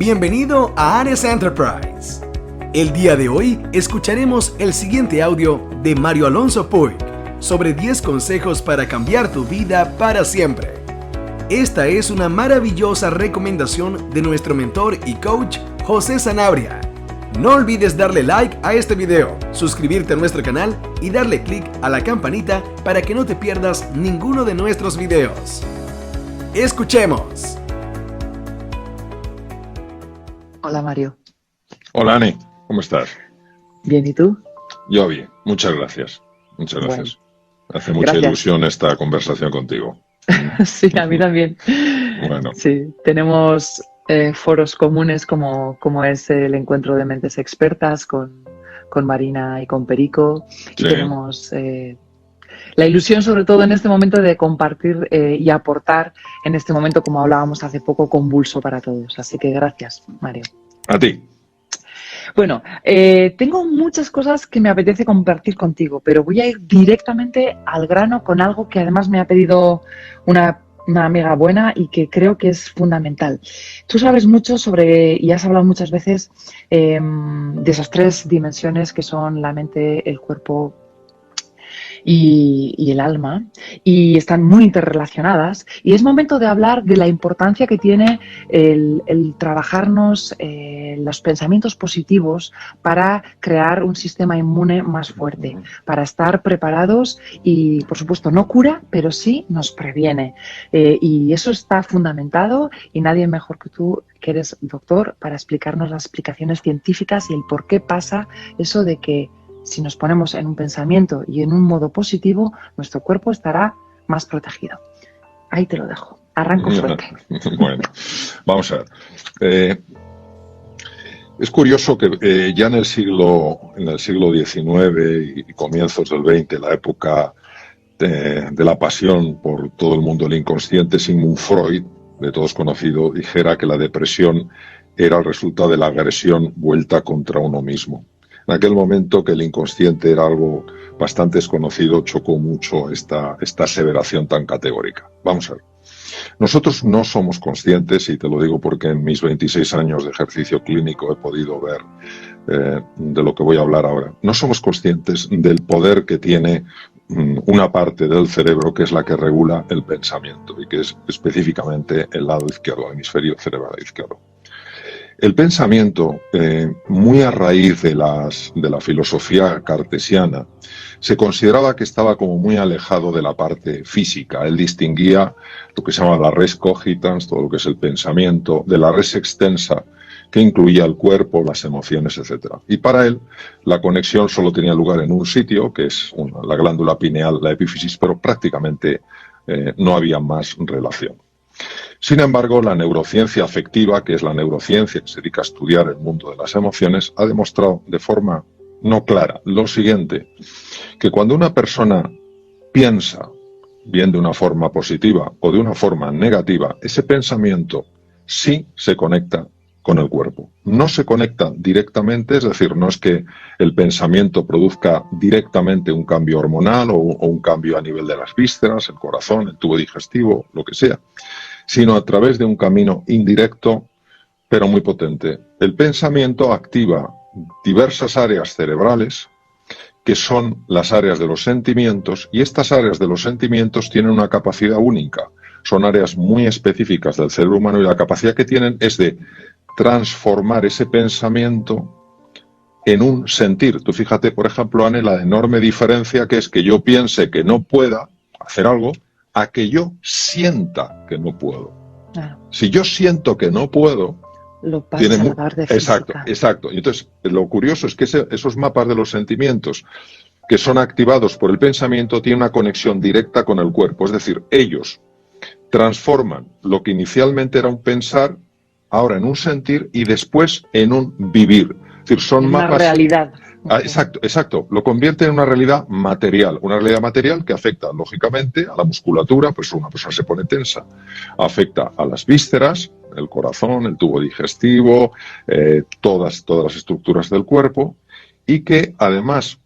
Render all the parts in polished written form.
Bienvenido a Ares Enterprise. El día de hoy escucharemos el siguiente audio de Mario Alonso Puig sobre 10 consejos para cambiar tu vida para siempre. Esta es una maravillosa recomendación de nuestro mentor y coach José Sanabria. No olvides darle like a este video, suscribirte a nuestro canal y darle clic a la campanita para que no te pierdas ninguno de nuestros videos. ¡Escuchemos! Hola Mario. Hola Ani, ¿cómo estás? Bien, ¿y tú? Yo bien, muchas gracias. Muchas gracias. Bueno, Hace mucha gracias. ilusión esta conversación contigo. Sí, a mí también. Bueno, Sí, tenemos foros comunes como es el encuentro de mentes expertas con Marina y con Perico. Y sí. tenemos la ilusión, sobre todo en este momento, de compartir y aportar en este momento, como hablábamos hace poco, convulso para todos. Así que gracias, Mario. A ti. Bueno, tengo muchas cosas que me apetece compartir contigo, pero voy a ir directamente al grano con algo que además me ha pedido una amiga buena y que creo que es fundamental. Tú sabes mucho sobre, y has hablado muchas veces, de esas 3 dimensiones que son la mente, el cuerpo y el alma, y están muy interrelacionadas, y es momento de hablar de la importancia que tiene el trabajarnos los pensamientos positivos para crear un sistema inmune más fuerte, para estar preparados y, por supuesto, no cura, pero sí nos previene. Y eso está fundamentado y nadie mejor que tú, que eres doctor, para explicarnos las explicaciones científicas y el por qué pasa eso de que si nos ponemos en un pensamiento y en un modo positivo, nuestro cuerpo estará más protegido. Ahí te lo dejo. Arranco fuerte. Bueno, vamos a ver. Es curioso que ya en el siglo XIX y comienzos del XX, la época de la pasión por todo el mundo del inconsciente, Sigmund Freud, de todos conocido, dijera que la depresión era el resultado de la agresión vuelta contra uno mismo. En aquel momento, que el inconsciente era algo bastante desconocido, chocó mucho esta aseveración tan categórica. Vamos a ver. Nosotros no somos conscientes, y te lo digo porque en mis 26 años de ejercicio clínico he podido ver de lo que voy a hablar ahora. No somos conscientes del poder que tiene una parte del cerebro que es la que regula el pensamiento y que es específicamente el lado izquierdo, el hemisferio cerebral izquierdo. El pensamiento, muy a raíz de la filosofía cartesiana, se consideraba que estaba como muy alejado de la parte física. Él distinguía lo que se llama la res cogitans, todo lo que es el pensamiento, de la res extensa, que incluía el cuerpo, las emociones, etc. Y para él, la conexión solo tenía lugar en un sitio, que es la glándula pineal, la epífisis, pero prácticamente no había más relación. Sin embargo, la neurociencia afectiva, que es la neurociencia que se dedica a estudiar el mundo de las emociones, ha demostrado de forma no clara lo siguiente, que cuando una persona piensa bien de una forma positiva o de una forma negativa, ese pensamiento sí se conecta con el cuerpo. No se conecta directamente, es decir, no es que el pensamiento produzca directamente un cambio hormonal o un cambio a nivel de las vísceras, el corazón, el tubo digestivo, lo que sea, sino a través de un camino indirecto, pero muy potente. El pensamiento activa diversas áreas cerebrales, que son las áreas de los sentimientos, y estas áreas de los sentimientos tienen una capacidad única. Son áreas muy específicas del cerebro humano y la capacidad que tienen es de transformar ese pensamiento en un sentir. Tú fíjate, por ejemplo, Anne, la enorme diferencia que es que yo piense que no pueda hacer algo a que yo sienta que no puedo. Claro. Si yo siento que no puedo, Lo pasas a la parte física. Exacto. Y entonces, lo curioso es que esos mapas de los sentimientos que son activados por el pensamiento tienen una conexión directa con el cuerpo. Es decir, ellos transforman lo que inicialmente era un pensar, ahora en un sentir y después en un vivir. Es decir, son mapas... Una realidad. Exacto. Lo convierte en una realidad material que afecta, lógicamente, a la musculatura, pues una persona se pone tensa. Afecta a las vísceras, el corazón, el tubo digestivo, todas las estructuras del cuerpo, y que además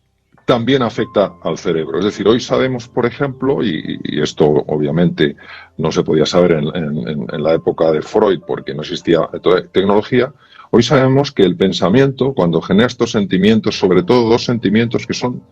también afecta al cerebro. Es decir, hoy sabemos, por ejemplo, y esto obviamente no se podía saber en la época de Freud porque no existía tecnología, hoy sabemos que el pensamiento, cuando genera estos sentimientos, sobre todo dos sentimientos que son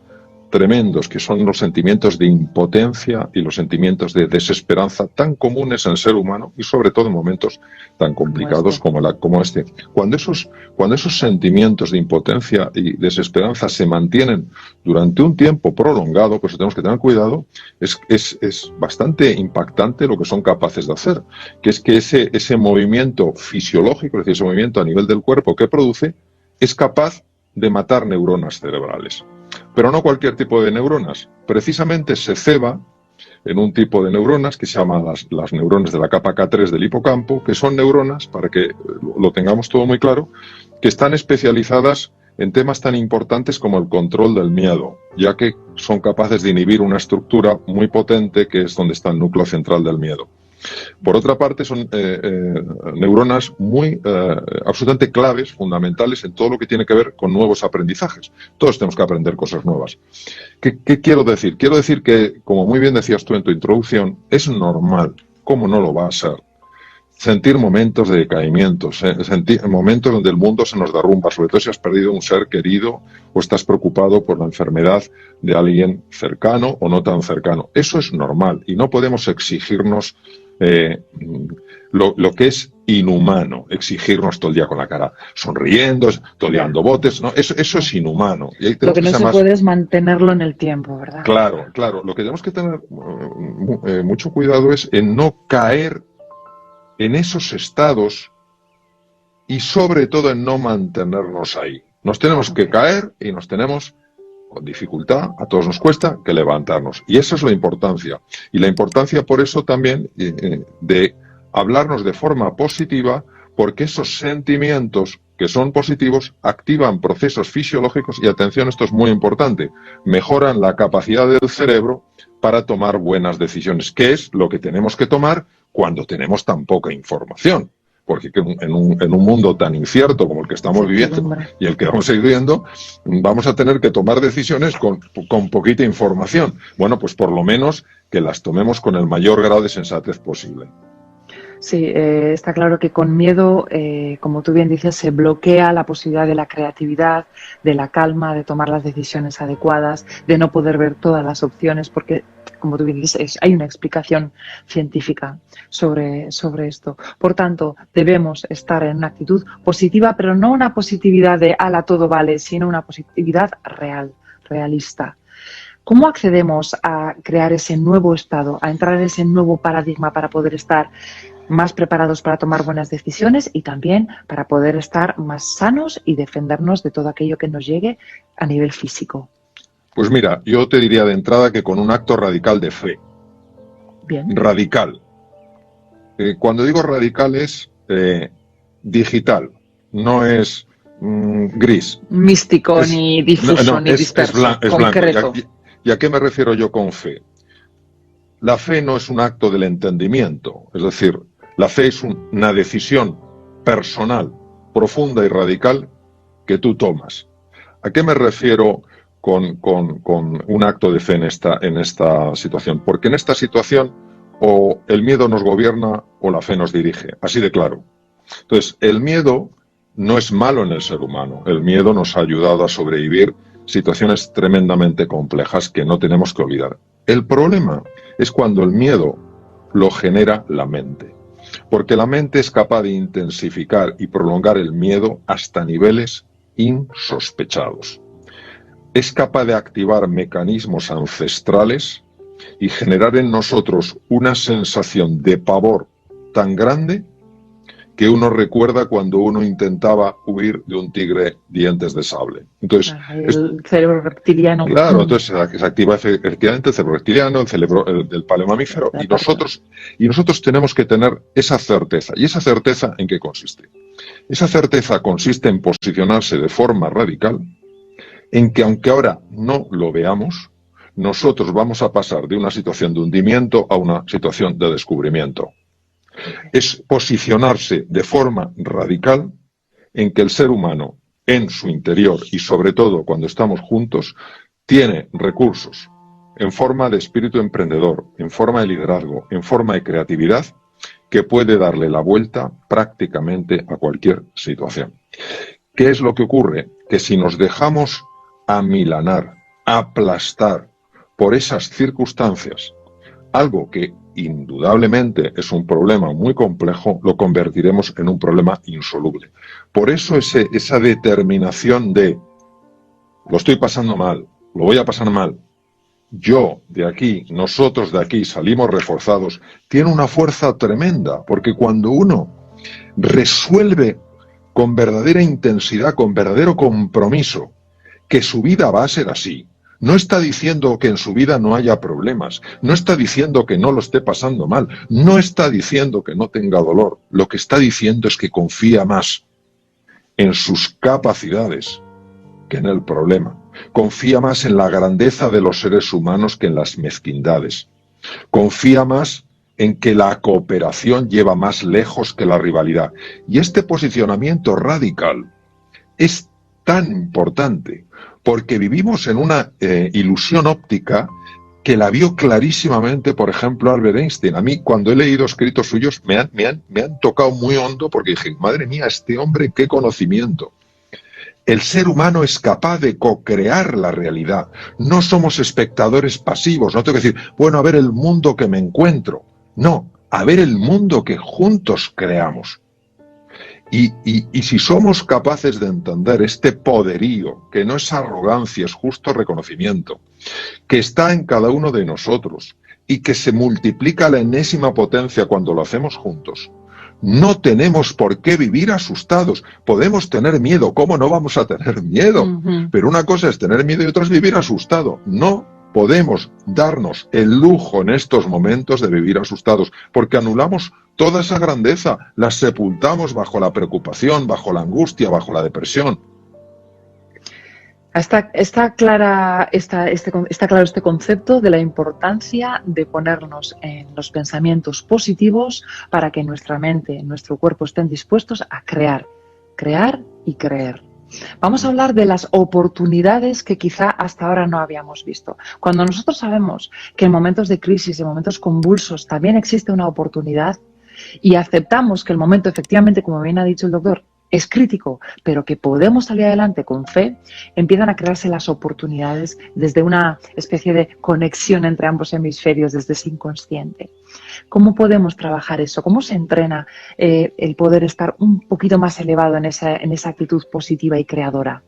tremendos, que son los sentimientos de impotencia y los sentimientos de desesperanza tan comunes en el ser humano y sobre todo en momentos tan complicados como este. Cuando esos sentimientos de impotencia y desesperanza se mantienen durante un tiempo prolongado, pues tenemos que tener cuidado, es bastante impactante lo que son capaces de hacer, que es que ese movimiento fisiológico, es decir, ese movimiento a nivel del cuerpo que produce, es capaz de matar neuronas cerebrales. Pero no cualquier tipo de neuronas. Precisamente se ceba en un tipo de neuronas que se llaman las neuronas de la capa K3 del hipocampo, que son neuronas, para que lo tengamos todo muy claro, que están especializadas en temas tan importantes como el control del miedo, ya que son capaces de inhibir una estructura muy potente que es donde está el núcleo central del miedo. Por otra parte, son neuronas muy absolutamente claves, fundamentales en todo lo que tiene que ver con nuevos aprendizajes. Todos tenemos que aprender cosas nuevas. ¿Qué quiero decir? Quiero decir que, como muy bien decías tú en tu introducción, es normal, ¿cómo no lo va a ser?, sentir momentos de decaimiento, sentir momentos donde el mundo se nos derrumba, sobre todo si has perdido un ser querido o estás preocupado por la enfermedad de alguien cercano o no tan cercano. Eso es normal y no podemos exigirnos lo que es inhumano, exigirnos todo el día con la cara sonriendo, todo el día dando botes, ¿no? Eso es inhumano. Y lo que no se puede es mantenerlo en el tiempo, ¿verdad? Claro. Lo que tenemos que tener mucho cuidado es en no caer en esos estados y sobre todo en no mantenernos ahí. Nos tenemos que caer y nos tenemos, con dificultad, a todos nos cuesta, que levantarnos. Y esa es la importancia. Y la importancia por eso también de hablarnos de forma positiva, porque esos sentimientos que son positivos activan procesos fisiológicos y, atención, esto es muy importante, mejoran la capacidad del cerebro para tomar buenas decisiones, que es lo que tenemos que tomar cuando tenemos tan poca información. Porque en un mundo tan incierto como el que estamos viviendo y el que vamos a ir viviendo, vamos a tener que tomar decisiones con poquita información. Bueno, pues por lo menos que las tomemos con el mayor grado de sensatez posible. Sí, está claro que con miedo, como tú bien dices, se bloquea la posibilidad de la creatividad, de la calma, de tomar las decisiones adecuadas, de no poder ver todas las opciones, porque, como tú bien dices, hay una explicación científica sobre esto. Por tanto, debemos estar en una actitud positiva, pero no una positividad de ala todo vale, sino una positividad real, realista. ¿Cómo accedemos a crear ese nuevo estado, a entrar en ese nuevo paradigma para poder estar más preparados para tomar buenas decisiones y también para poder estar más sanos y defendernos de todo aquello que nos llegue a nivel físico? Pues mira, yo te diría de entrada que con un acto radical de fe. Bien. Radical. Cuando digo radical es digital, no es gris. Místico, ni difuso, ni disperso, es concreto. blanco. ¿Y a qué me refiero yo con fe? La fe no es un acto del entendimiento, es decir, la fe es una decisión personal, profunda y radical que tú tomas. ¿A qué me refiero con un acto de fe en esta situación? Porque en esta situación o el miedo nos gobierna o la fe nos dirige, así de claro. Entonces, el miedo no es malo en el ser humano, el miedo nos ha ayudado a sobrevivir situaciones tremendamente complejas que no tenemos que olvidar. El problema es cuando el miedo lo genera la mente, porque la mente es capaz de intensificar y prolongar el miedo hasta niveles insospechados. Es capaz de activar mecanismos ancestrales y generar en nosotros una sensación de pavor tan grande que uno recuerda cuando uno intentaba huir de un tigre dientes de sable. Entonces, el cerebro reptiliano. Claro, entonces se activa efectivamente el cerebro reptiliano, el cerebro del paleomamífero, y nosotros tenemos que tener esa certeza. ¿Y esa certeza en qué consiste? Esa certeza consiste en posicionarse de forma radical, en que aunque ahora no lo veamos, nosotros vamos a pasar de una situación de hundimiento a una situación de descubrimiento. Es posicionarse de forma radical en que el ser humano, en su interior y sobre todo cuando estamos juntos, tiene recursos en forma de espíritu emprendedor, en forma de liderazgo, en forma de creatividad, que puede darle la vuelta prácticamente a cualquier situación. ¿Qué es lo que ocurre? Que si nos dejamos amilanar, aplastar por esas circunstancias, algo que indudablemente es un problema muy complejo, lo convertiremos en un problema insoluble. Por eso esa determinación de lo estoy pasando mal, lo voy a pasar mal, yo de aquí, nosotros de aquí salimos reforzados, tiene una fuerza tremenda, porque cuando uno resuelve con verdadera intensidad, con verdadero compromiso, que su vida va a ser así, no está diciendo que en su vida no haya problemas, no está diciendo que no lo esté pasando mal, no está diciendo que no tenga dolor, lo que está diciendo es que confía más en sus capacidades que en el problema. Confía más en la grandeza de los seres humanos que en las mezquindades. Confía más en que la cooperación lleva más lejos que la rivalidad. Y este posicionamiento radical es tan importante porque vivimos en una ilusión óptica que la vio clarísimamente, por ejemplo, Albert Einstein. A mí, cuando he leído escritos suyos, me han tocado muy hondo porque dije, madre mía, este hombre, qué conocimiento. El ser humano es capaz de co-crear la realidad. No somos espectadores pasivos. No tengo que decir, bueno, a ver el mundo que me encuentro. No, a ver el mundo que juntos creamos. Y si somos capaces de entender este poderío, que no es arrogancia, es justo reconocimiento, que está en cada uno de nosotros y que se multiplica a la enésima potencia cuando lo hacemos juntos, no tenemos por qué vivir asustados. Podemos tener miedo. ¿Cómo no vamos a tener miedo? Pero una cosa es tener miedo y otra es vivir asustado. No podemos darnos el lujo en estos momentos de vivir asustados, porque anulamos toda esa grandeza, la sepultamos bajo la preocupación, bajo la angustia, bajo la depresión. Está claro este concepto de la importancia de ponernos en los pensamientos positivos para que nuestra mente, nuestro cuerpo estén dispuestos a crear y creer. Vamos a hablar de las oportunidades que quizá hasta ahora no habíamos visto. Cuando nosotros sabemos que en momentos de crisis, en momentos convulsos, también existe una oportunidad y aceptamos que el momento, efectivamente, como bien ha dicho el doctor, es crítico, pero que podemos salir adelante con fe, empiezan a crearse las oportunidades desde una especie de conexión entre ambos hemisferios, desde ese inconsciente. ¿Cómo podemos trabajar eso? ¿Cómo se entrena el poder estar un poquito más elevado en esa actitud positiva y creadora?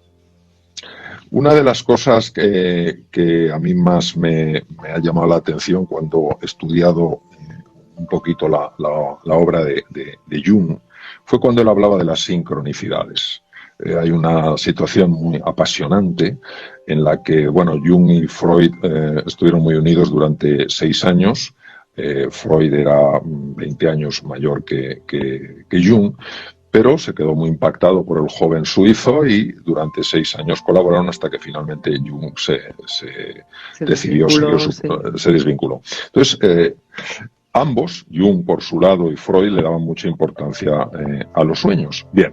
Una de las cosas que a mí más me ha llamado la atención cuando he estudiado un poquito la obra de Jung, fue cuando él hablaba de las sincronicidades. Hay una situación muy apasionante en la que, bueno, Jung y Freud estuvieron muy unidos durante 6 años. Freud era 20 años mayor que Jung, pero se quedó muy impactado por el joven suizo y durante 6 años colaboraron hasta que finalmente Jung se desvinculó. Entonces, ambos, Jung por su lado y Freud, le daban mucha importancia a los sueños. Bien,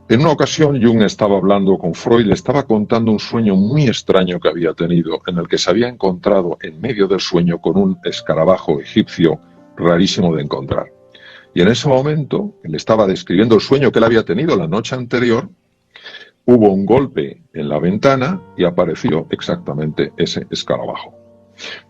en una ocasión Jung estaba hablando con Freud, le estaba contando un sueño muy extraño que había tenido, en el que se había encontrado en medio del sueño con un escarabajo egipcio rarísimo de encontrar. Y en ese momento, le estaba describiendo el sueño que él había tenido la noche anterior, hubo un golpe en la ventana y apareció exactamente ese escarabajo.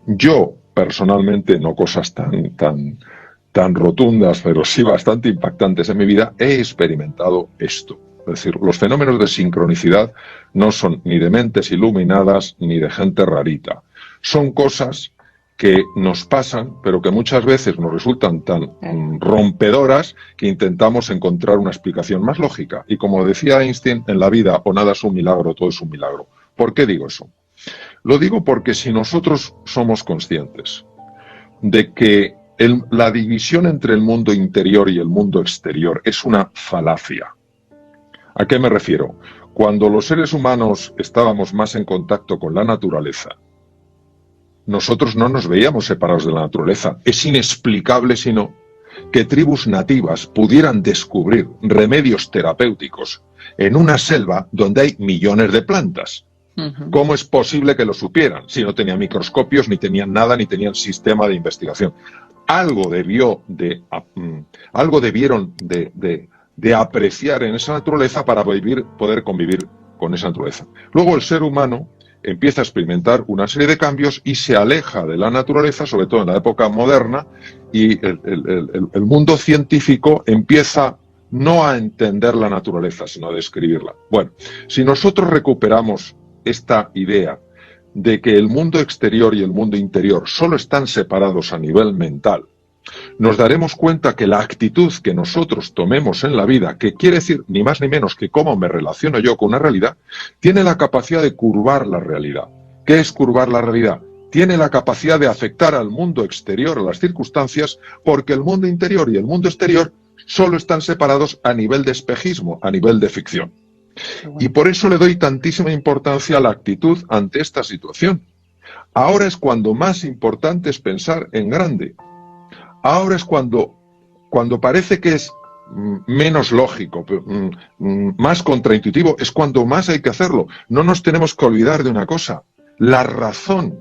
Yo, personalmente, no cosas tan rotundas, pero sí bastante impactantes en mi vida, he experimentado esto. Es decir, los fenómenos de sincronicidad no son ni de mentes iluminadas ni de gente rarita. Son cosas que nos pasan, pero que muchas veces nos resultan tan rompedoras que intentamos encontrar una explicación más lógica. Y como decía Einstein, en la vida o nada es un milagro, todo es un milagro. ¿Por qué digo eso? Lo digo porque si nosotros somos conscientes de que la división entre el mundo interior y el mundo exterior es una falacia. ¿A qué me refiero? Cuando los seres humanos estábamos más en contacto con la naturaleza, nosotros no nos veíamos separados de la naturaleza. Es inexplicable, sino que tribus nativas pudieran descubrir remedios terapéuticos en una selva donde hay millones de plantas. ¿Cómo es posible que lo supieran si no tenían microscopios, ni tenían nada, ni tenían sistema de investigación? Algo debieron de apreciar en esa naturaleza para poder convivir con esa naturaleza. Luego el ser humano empieza a experimentar una serie de cambios y se aleja de la naturaleza, sobre todo en la época moderna, y el mundo científico empieza no a entender la naturaleza, sino a describirla. Bueno, si nosotros recuperamos esta idea de que el mundo exterior y el mundo interior solo están separados a nivel mental, nos daremos cuenta que la actitud que nosotros tomemos en la vida, que quiere decir ni más ni menos que cómo me relaciono yo con una realidad, tiene la capacidad de curvar la realidad. ¿Qué es curvar la realidad? Tiene la capacidad de afectar al mundo exterior, a las circunstancias, porque el mundo interior y el mundo exterior solo están separados a nivel de espejismo, a nivel de ficción. Y por eso le doy tantísima importancia a la actitud ante esta situación. Ahora es cuando más importante es pensar en grande. Ahora es cuando parece que es menos lógico, más contraintuitivo, es cuando más hay que hacerlo. No nos tenemos que olvidar de una cosa. La razón,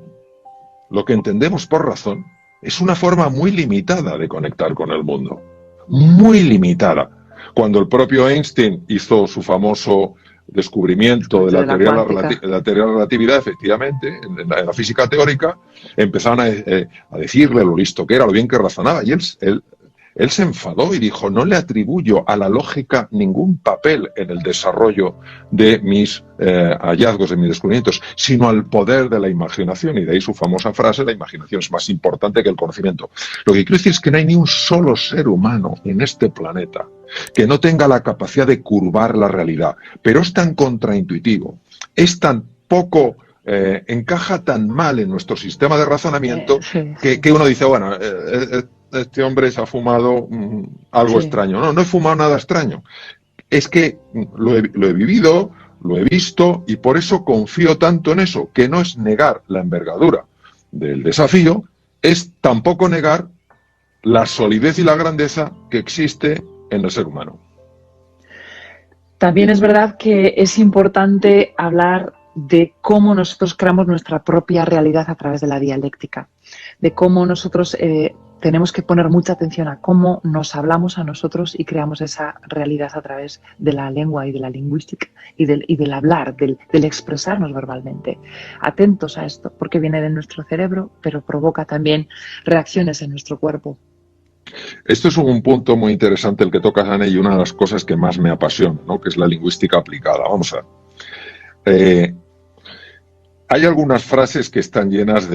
lo que entendemos por razón, es una forma muy limitada de conectar con el mundo. Muy limitada. Cuando el propio Einstein hizo su famoso descubrimiento de la teoría de la relatividad, efectivamente, en la física teórica, empezaron a decirle lo listo que era, lo bien que razonaba, y él se enfadó y dijo: no le atribuyo a la lógica ningún papel en el desarrollo de mis hallazgos, de mis descubrimientos, sino al poder de la imaginación. Y de ahí su famosa frase: la imaginación es más importante que el conocimiento. Lo que quiero decir es que no hay ni un solo ser humano en este planeta que no tenga la capacidad de curvar la realidad, pero es tan contraintuitivo, es tan poco, encaja tan mal en nuestro sistema de razonamiento que uno dice, bueno, este hombre se ha fumado algo extraño. No he fumado nada extraño. Es que lo he vivido, lo he visto, y por eso confío tanto en eso, que no es negar la envergadura del desafío, es tampoco negar la solidez y la grandeza que existe en el ser humano. También es verdad que es importante hablar de cómo nosotros creamos nuestra propia realidad a través de la dialéctica, de cómo nosotros tenemos que poner mucha atención a cómo nos hablamos a nosotros y creamos esa realidad a través de la lengua y de la lingüística y del hablar, del expresarnos verbalmente. Atentos a esto, porque viene de nuestro cerebro, pero provoca también reacciones en nuestro cuerpo. Esto es un punto muy interesante el que tocas, Ana, y una de las cosas que más me apasiona, ¿no?, que es la lingüística aplicada. Vamos a ver. Hay algunas frases que están llenas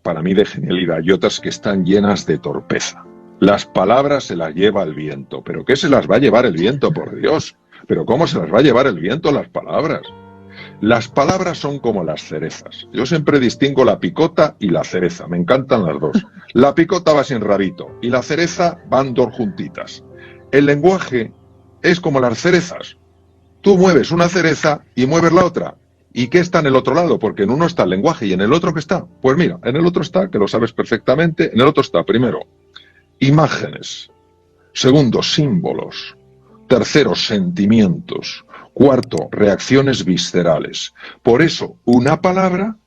para mí, de genialidad, y otras que están llenas de torpeza. Las palabras se las lleva el viento. ¿Pero qué se las va a llevar el viento, por Dios? ¿Pero cómo se las va a llevar el viento las palabras? Las palabras son como las cerezas. Yo siempre distingo la picota y la cereza. Me encantan las dos. La picota va sin rabito y la cereza van dos juntitas. El lenguaje es como las cerezas. Tú mueves una cereza y mueves la otra. ¿Y qué está en el otro lado? Porque en uno está el lenguaje, ¿y en el otro qué está? Pues mira, en el otro está, que lo sabes perfectamente, en el otro está, primero, imágenes. Segundo, símbolos. Tercero, sentimientos. Cuarto, reacciones viscerales. Por eso, una palabra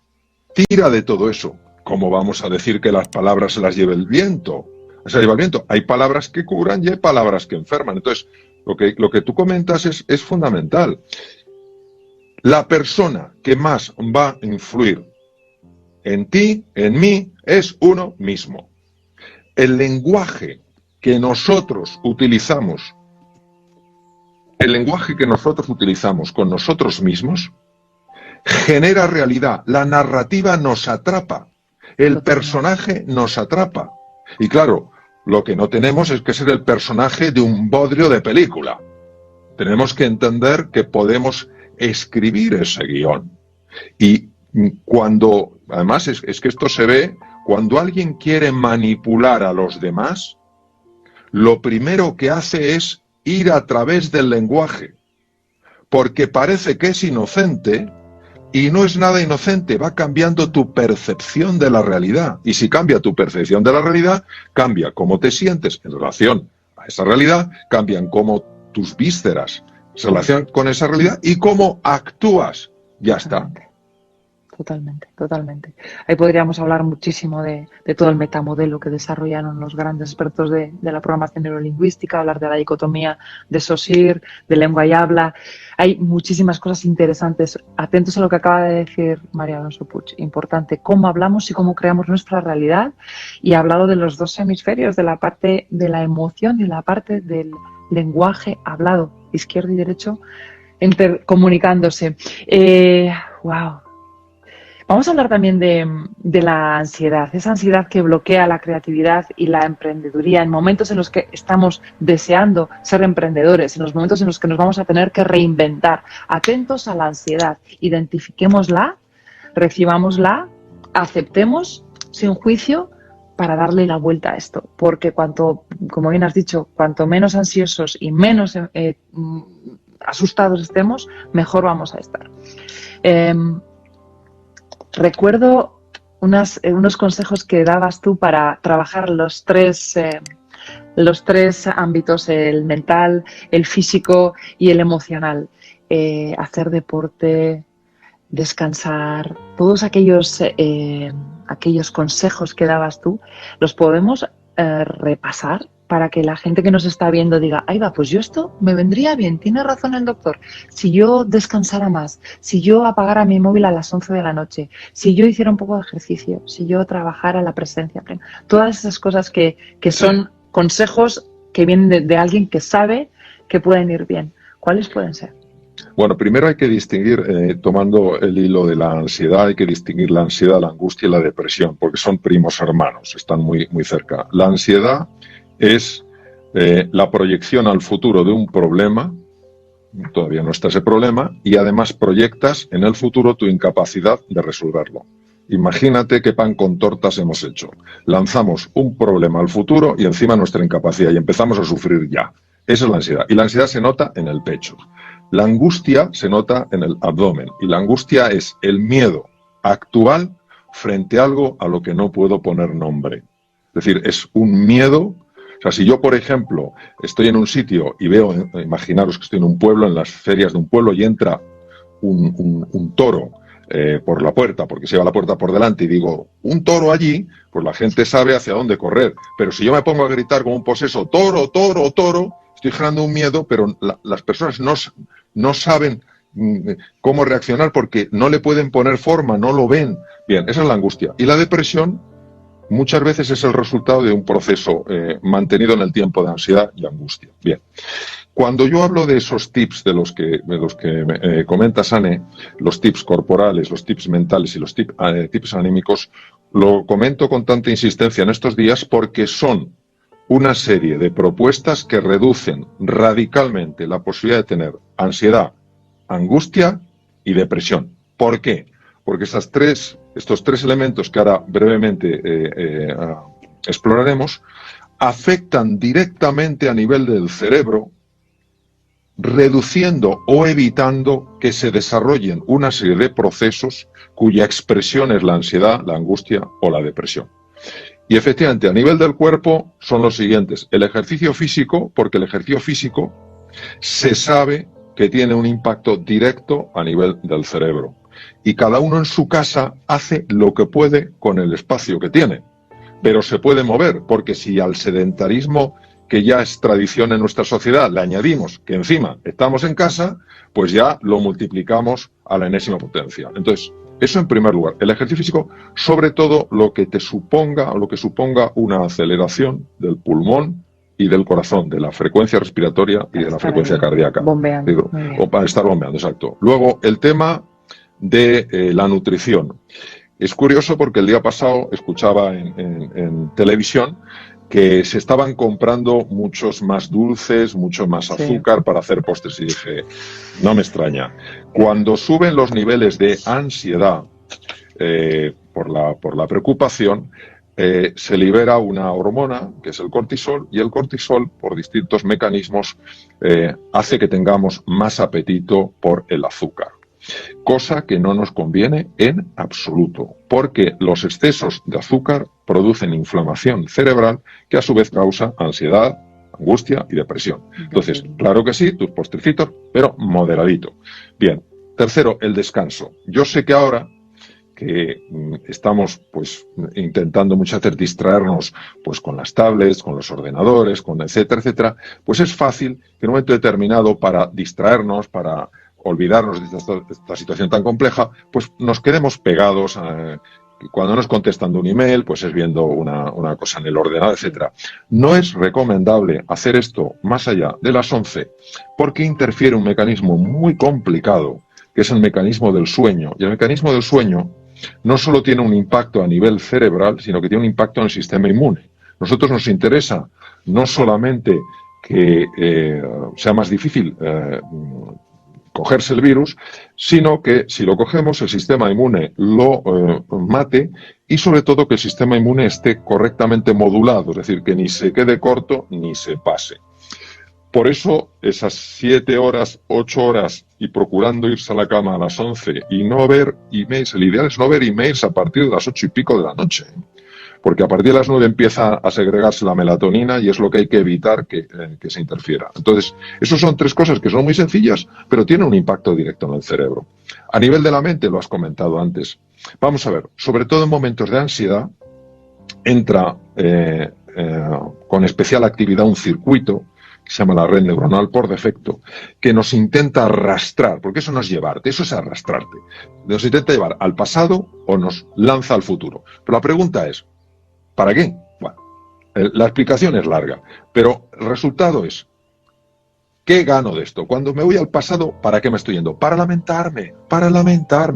tira de todo eso. ¿Cómo vamos a decir que las palabras se las lleve el viento? Se las lleva el viento. Hay palabras que curan y hay palabras que enferman. Entonces, lo que tú comentas es fundamental. La persona que más va a influir en ti, en mí, es uno mismo. El lenguaje que nosotros utilizamos con nosotros mismos genera realidad. La narrativa nos atrapa. El personaje nos atrapa. Y claro, lo que no tenemos es que ser el personaje de un bodrio de película. Tenemos que entender que podemos escribir ese guión. Y cuando, además, es que esto se ve, cuando alguien quiere manipular a los demás, lo primero que hace es ir a través del lenguaje, porque parece que es inocente y no es nada inocente, va cambiando tu percepción de la realidad, y si cambia tu percepción de la realidad, cambia cómo te sientes en relación a esa realidad, cambian cómo tus vísceras se relacionan con esa realidad y cómo actúas. Ya está. Totalmente, totalmente. Ahí podríamos hablar muchísimo de todo el metamodelo que desarrollaron los grandes expertos de la programación neurolingüística, hablar de la dicotomía de Saussure, de lengua y habla. Hay muchísimas cosas interesantes. Atentos a lo que acaba de decir María Alonso Puig. Importante, cómo hablamos y cómo creamos nuestra realidad. Y ha hablado de los dos hemisferios, de la parte de la emoción y la parte del lenguaje hablado, izquierdo y derecho, intercomunicándose. Wow. Vamos a hablar también de la ansiedad, esa ansiedad que bloquea la creatividad y la emprendeduría en momentos en los que estamos deseando ser emprendedores, en los momentos en los que nos vamos a tener que reinventar. Atentos a la ansiedad, identifiquémosla, recibámosla, aceptemos sin juicio para darle la vuelta a esto, porque como bien has dicho, cuanto menos ansiosos y menos asustados estemos, mejor vamos a estar. Recuerdo unos consejos que dabas tú para trabajar los tres ámbitos, el mental, el físico y el emocional. Hacer deporte, descansar, todos aquellos consejos que dabas tú, los podemos repasar para que la gente que nos está viendo diga, ahí va, pues yo esto me vendría bien, tiene razón el doctor, si yo descansara más, si yo apagara mi móvil a las 11 de la noche, si yo hiciera un poco de ejercicio, si yo trabajara la presencia plena, todas esas cosas que son consejos que vienen de alguien que sabe que pueden ir bien. ¿Cuáles pueden ser? Bueno, primero hay que distinguir, tomando el hilo de la ansiedad, hay que distinguir la ansiedad, la angustia y la depresión, porque son primos hermanos, están muy, muy cerca. La ansiedad es la proyección al futuro de un problema, todavía no está ese problema, y además proyectas en el futuro tu incapacidad de resolverlo. Imagínate qué pan con tortas hemos hecho. Lanzamos un problema al futuro y encima nuestra incapacidad y empezamos a sufrir ya. Esa es la ansiedad. Y la ansiedad se nota en el pecho. La angustia se nota en el abdomen. Y la angustia es el miedo actual frente a algo a lo que no puedo poner nombre. Es decir, es un miedo. O sea, si yo, por ejemplo, estoy en un sitio y veo, imaginaros que estoy en un pueblo, en las ferias de un pueblo, y entra un toro por la puerta, porque se lleva la puerta por delante, y digo, un toro allí, pues la gente sabe hacia dónde correr. Pero si yo me pongo a gritar como un poseso, toro, toro, toro, estoy generando un miedo, pero las personas no saben cómo reaccionar porque no le pueden poner forma, no lo ven. Bien, esa es la angustia. Y la depresión muchas veces es el resultado de un proceso mantenido en el tiempo de ansiedad y angustia. Bien. Cuando yo hablo de esos tips de los que comentas, Anne, los tips corporales, los tips mentales y los tips anímicos, lo comento con tanta insistencia en estos días porque son una serie de propuestas que reducen radicalmente la posibilidad de tener ansiedad, angustia y depresión. ¿Por qué? Porque estos tres elementos que ahora brevemente exploraremos afectan directamente a nivel del cerebro, reduciendo o evitando que se desarrollen una serie de procesos cuya expresión es la ansiedad, la angustia o la depresión. Y efectivamente, a nivel del cuerpo son los siguientes. El ejercicio físico, porque el ejercicio físico se sabe que tiene un impacto directo a nivel del cerebro. Y cada uno en su casa hace lo que puede con el espacio que tiene. Pero se puede mover, porque si al sedentarismo, que ya es tradición en nuestra sociedad, le añadimos que encima estamos en casa, pues ya lo multiplicamos a la enésima potencia. Entonces, eso en primer lugar. El ejercicio físico, sobre todo lo que suponga una aceleración del pulmón y del corazón, de la frecuencia respiratoria y de la frecuencia cardíaca. Bombeando. O para estar bombeando, exacto. Luego, el tema de la nutrición. Es curioso porque el día pasado escuchaba en televisión que se estaban comprando muchos más dulces, mucho más azúcar para hacer postres. Y dije, no me extraña. Cuando suben los niveles de ansiedad por la preocupación, se libera una hormona, que es el cortisol, y el cortisol, por distintos mecanismos, hace que tengamos más apetito por el azúcar. Cosa que no nos conviene en absoluto, porque los excesos de azúcar producen inflamación cerebral que a su vez causa ansiedad, angustia y depresión. Entonces, claro que sí, tus postrecitos, pero moderadito. Bien, tercero, el descanso. Yo sé que ahora que estamos pues intentando muchas veces distraernos pues con las tablets, con los ordenadores, con etcétera, etcétera, pues es fácil que en un momento determinado, para distraernos, para olvidarnos de esta situación tan compleja, pues nos quedemos pegados a, cuando nos contestan un email, pues es viendo una cosa en el ordenador, etcétera. No es recomendable hacer esto más allá de las 11 porque interfiere un mecanismo muy complicado, que es el mecanismo del sueño. Y el mecanismo del sueño no solo tiene un impacto a nivel cerebral, sino que tiene un impacto en el sistema inmune. Nosotros nos interesa no solamente que sea más difícil cogerse el virus, sino que si lo cogemos el sistema inmune lo mate y sobre todo que el sistema inmune esté correctamente modulado, es decir, que ni se quede corto ni se pase. Por eso esas 7 horas, 8 horas y procurando irse a la cama a las 11 y no ver emails, el ideal es no ver emails a partir de las 8 y pico de la noche, porque a partir de las 9 empieza a segregarse la melatonina y es lo que hay que evitar que se interfiera. Entonces, esos son 3 cosas que son muy sencillas, pero tienen un impacto directo en el cerebro. A nivel de la mente, lo has comentado antes. Vamos a ver, sobre todo en momentos de ansiedad, entra con especial actividad un circuito que se llama la red neuronal por defecto, que nos intenta arrastrar, porque eso no es llevarte, eso es arrastrarte. Nos intenta llevar al pasado o nos lanza al futuro. Pero la pregunta es, ¿para qué? Bueno, la explicación es larga, pero el resultado es, ¿qué gano de esto? Cuando me voy al pasado, ¿para qué me estoy yendo? Para lamentarme,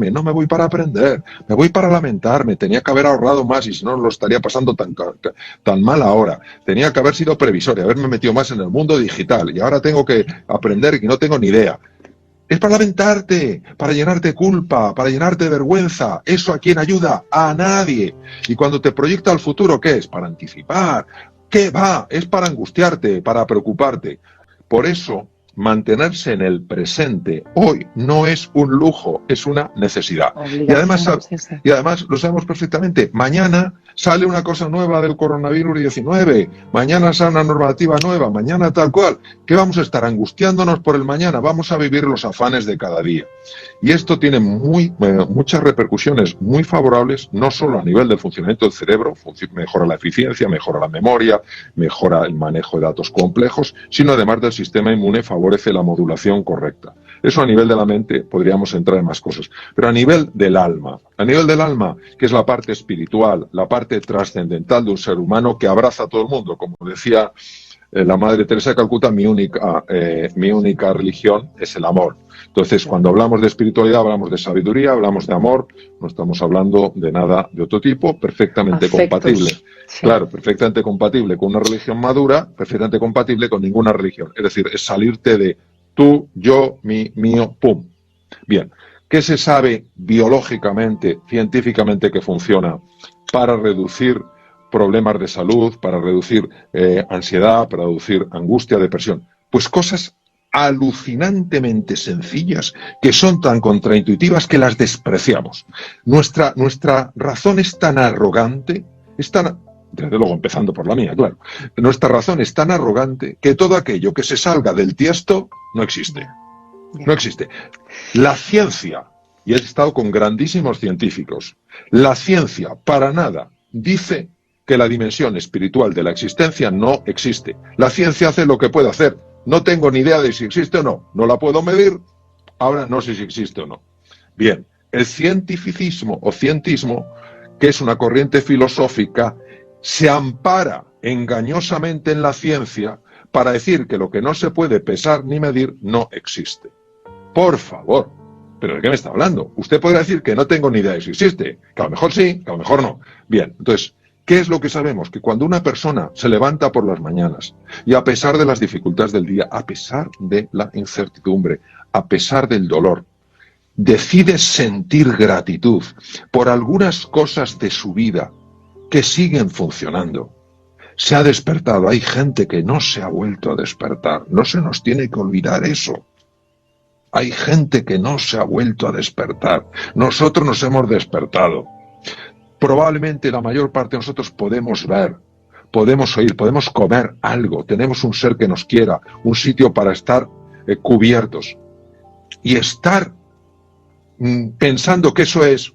no me voy para aprender, me voy para lamentarme, tenía que haber ahorrado más y si no lo estaría pasando tan mal ahora, tenía que haber sido previsor y haberme metido más en el mundo digital y ahora tengo que aprender y no tengo ni idea. Es para lamentarte, para llenarte de culpa, para llenarte de vergüenza. ¿Eso a quién ayuda? A nadie. Y cuando te proyecta al futuro, ¿qué es? Para anticipar. ¿Qué va? Es para angustiarte, para preocuparte. Por eso, mantenerse en el presente hoy no es un lujo, es una necesidad. Y además lo sabemos perfectamente. Mañana sale una cosa nueva del coronavirus 19, mañana sale una normativa nueva, mañana tal cual. ¿Qué vamos a estar angustiándonos por el mañana? Vamos a vivir los afanes de cada día. Y esto tiene muchas repercusiones muy favorables, no solo a nivel del funcionamiento del cerebro, mejora la eficiencia, mejora la memoria, mejora el manejo de datos complejos, sino además del sistema inmune favorece la modulación correcta. Eso a nivel de la mente podríamos entrar en más cosas. Pero a nivel del alma, que es la parte espiritual, la parte trascendental de un ser humano que abraza a todo el mundo, como decía la Madre Teresa de Calcuta, mi única religión es el amor. Entonces, cuando hablamos de espiritualidad, hablamos de sabiduría, hablamos de amor, no estamos hablando de nada de otro tipo, perfectamente compatible. Sí. Claro, perfectamente compatible con una religión madura, perfectamente compatible con ninguna religión. Es decir, es salirte de tú, yo, mío, pum. Bien, ¿qué se sabe biológicamente, científicamente que funciona para reducir problemas de salud, para reducir ansiedad, para reducir angustia, depresión? Pues cosas alucinantemente sencillas que son tan contraintuitivas que las despreciamos. Nuestra razón es tan arrogante, desde luego empezando por la mía, claro, nuestra razón es tan arrogante que todo aquello que se salga del tiesto no existe. No existe. La ciencia, y he estado con grandísimos científicos, la ciencia para nada dice que la dimensión espiritual de la existencia no existe. La ciencia hace lo que puede hacer. No tengo ni idea de si existe o no. No la puedo medir. Ahora no sé si existe o no. Bien, el cientificismo o cientismo, que es una corriente filosófica, se ampara engañosamente en la ciencia para decir que lo que no se puede pesar ni medir no existe. Por favor, ¿pero de qué me está hablando? Usted podrá decir que no tengo ni idea de si existe, que a lo mejor sí, que a lo mejor no. Bien, entonces, ¿qué es lo que sabemos? Que cuando una persona se levanta por las mañanas y a pesar de las dificultades del día, a pesar de la incertidumbre, a pesar del dolor, decide sentir gratitud por algunas cosas de su vida que siguen funcionando, se ha despertado. Hay gente que no se ha vuelto a despertar. No se nos tiene que olvidar eso. Hay gente que no se ha vuelto a despertar. Nosotros nos hemos despertado. Probablemente la mayor parte de nosotros podemos ver, podemos oír, podemos comer algo. Tenemos un ser que nos quiera, un sitio para estar cubiertos. Y estar pensando que eso es